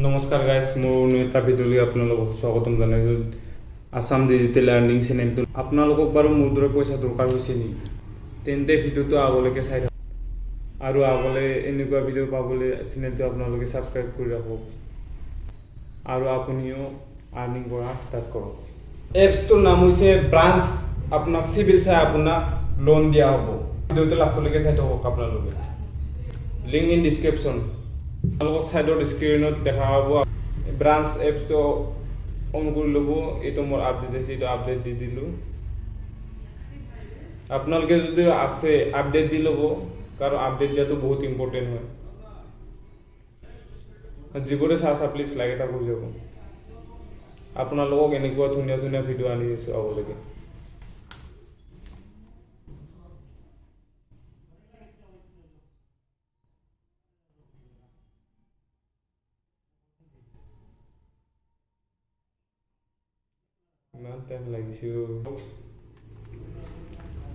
নমস্কাৰ গাইজ, মোৰ এটা ভিডিঅ'লৈ আপোনালোকক স্বাগতম জনাইছোঁ। আছাম ডিজিটেল আৰ্নিং চেনেলটো আপোনালোকক বাৰু মোৰ দৰে পইচা দৰকাৰ হৈছে নেকি? তেন্তে ভিডিঅ'টো আগলৈকে চাই থাকক আৰু আগলৈ এনেকুৱা ভিডিঅ' পাবলৈ চেনেলটো আপোনালোকে ছাবস্ক্ৰাইব কৰি ৰাখক আৰু আপুনিও আৰ্নিং কৰা ষ্টাৰ্ট কৰক। এপছটোৰ নাম হৈছে ব্ৰাঞ্চ। আপোনাক চিভিল চাই আপোনাক লোন দিয়া হ'ব। ভিডিঅ'টো লাষ্টলৈকে চাই থাকক আপোনালোকে। Link in description. আপোনালোকক ছাইডৰ স্ক্ৰীনত দেখা পাব। ব্ৰাঞ্চ এপছটো অন কৰি ল'ব। এইটো মোৰ আপডেট আছে, এইটো আপডেট দি দিলোঁ। আপোনালোকে যদি আছে আপডেট দি ল'ব, কাৰণ আপডেট দিয়াটো বহুত ইম্পৰ্টেণ্ট হয়। যিবোৰে চাহ প্লিজ লাইক এটা কৰি যাব। আপোনালোকক এনেকুৱা ধুনীয়া ধুনীয়া ভিডিঅ' আনি আছোঁ আগলৈকে। ইমান টাইম লাগিছিল।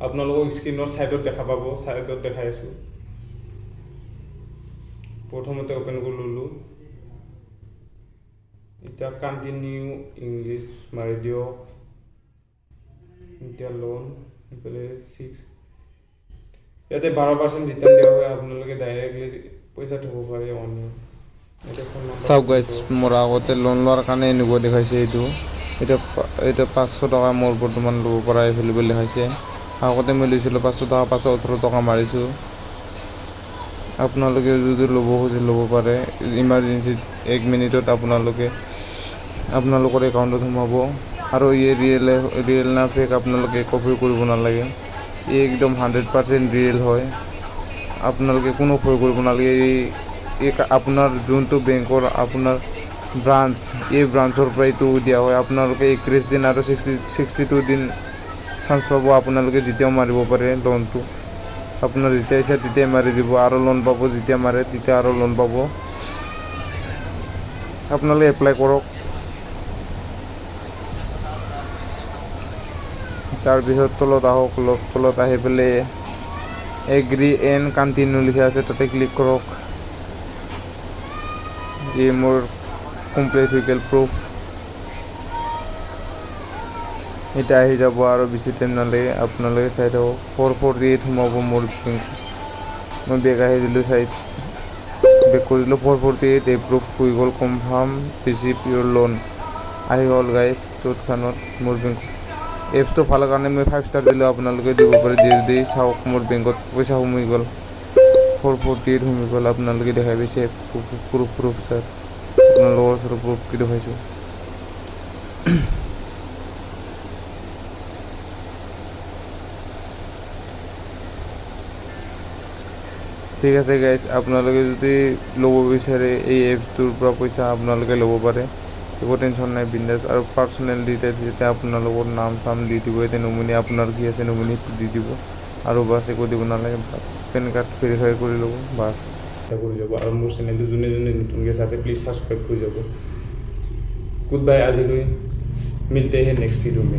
আপোনালোকক স্ক্ৰীনৰ ছাইডত দেখা পাব, ছাইডত দেখাই আছোঁ। প্ৰথমতে অ'পেন কৰি ল'লোঁ। এতিয়া কণ্টিনিউ ইংলিছ মাৰি দিয়ক। এতিয়া লোন এইফালে 6 ইয়াতে 12% ৰিটাৰ্ণ দিয়া হয়। আপোনালোকে ডাইৰেক্টলি পইচা থ'ব পাৰে অনলাইন। চাওক গাইজ, মোৰ আগতে লোন লোৱাৰ কাৰণে এনেকুৱা দেখাইছে। এতিয়া 500 টকা মোৰ বৰ্তমান ল'ব পৰা এভেইলেবল দেখাইছে। আগতে মই লৈছিলোঁ 500 টকা, 518 টকা মাৰিছোঁ। আপোনালোকে যদি ল'ব খুজে ল'ব পাৰে। ইমাৰ্জেঞ্চিত 1 মিনিটত আপোনালোকৰ একাউণ্টত সোমাব। আৰু এই ৰিয়েল না ফেক আপোনালোকে একো ভয় কৰিব নালাগে। এই একদম 100% ৰিয়েল হয়। আপোনালোকে কোনো ভয় কৰিব নালাগে। এই আপোনাৰ যোনটো বেংকৰ আপোনাৰ ব্ৰাঞ্চ, এই ব্ৰাঞ্চৰ পৰা এইটো দিয়া হয়। আপোনালোকে 31 দিন আৰু 62 দিন চান্স পাব। আপোনালোকে যেতিয়াও মাৰিব পাৰে লোনটো। আপোনাৰ যেতিয়া ইচ্ছা তেতিয়াই মাৰি দিব আৰু লোন পাব। যেতিয়া মাৰে তেতিয়া আৰু লোন পাব। আপোনালোকে এপ্লাই কৰক। তাৰপিছত তলত আহক। তলত আহি পেলাই এগ্ৰি এণ্ড কণ্টিনিউ লিখা আছে, তাতে ক্লিক কৰক। এই মোৰ কমপ্লিট হৈ গ'ল প্ৰুফ। এতিয়া আহি যাব আৰু বেছি টাইম নালাগে। আপোনালোকে চাই থাকক। 448 সোমাব মোৰ বেংক। মই বেগ আহি দিলোঁ, বেক কৰি দিলোঁ। 448 এপ্ৰুভ হৈ গ'ল। কনফাৰ্ম ৰিচিভ ইউৰ লোন আহি গ'ল গাইজ। তৎক্ষণাত মোৰ বেংক এপছটো ভাল কাৰণে মই 5 ষ্টাৰ দিলোঁ। আপোনালোকে দিব পাৰে। দি চাওক, মোৰ বেংকত পইচা সোমাই গ'ল। 448 সোমাই গ'ল। আপোনালোকে দেখাই পাইছে প্ৰুফ ছাৰ। আপোনালোকৰ ওচৰত প্ৰুফটো দেখাইছোঁ। ঠিক আছে গাইজ, আপোনালোকে যদি ল'ব বিচাৰে এই এপছটোৰ পৰা পইচা আপোনালোকে ল'ব পাৰে। একো টেনশ্যন নাই, বিন্দাছ। আৰু পাৰ্চনেল ডিটেইলছ যেতিয়া আপোনালোকৰ নাম চাম দি দিব। এতিয়া নমিনি আপোনাৰ কি আছে, নমিনিটো দি দিব আৰু বাছ একো দিব নালাগে। বাছ পেন কাৰ্ড ভেৰিফাই কৰি ল'ব, বাছ কৰি যাব। আৰু মোৰ চেনেলটো যোনে নতুনকৈ চাইছে প্লিজ ছাবস্ক্ৰাইব কৰি যাব। Good bye. আজিলৈ মিলতে হে নেক্সট ভিডিঅ' में।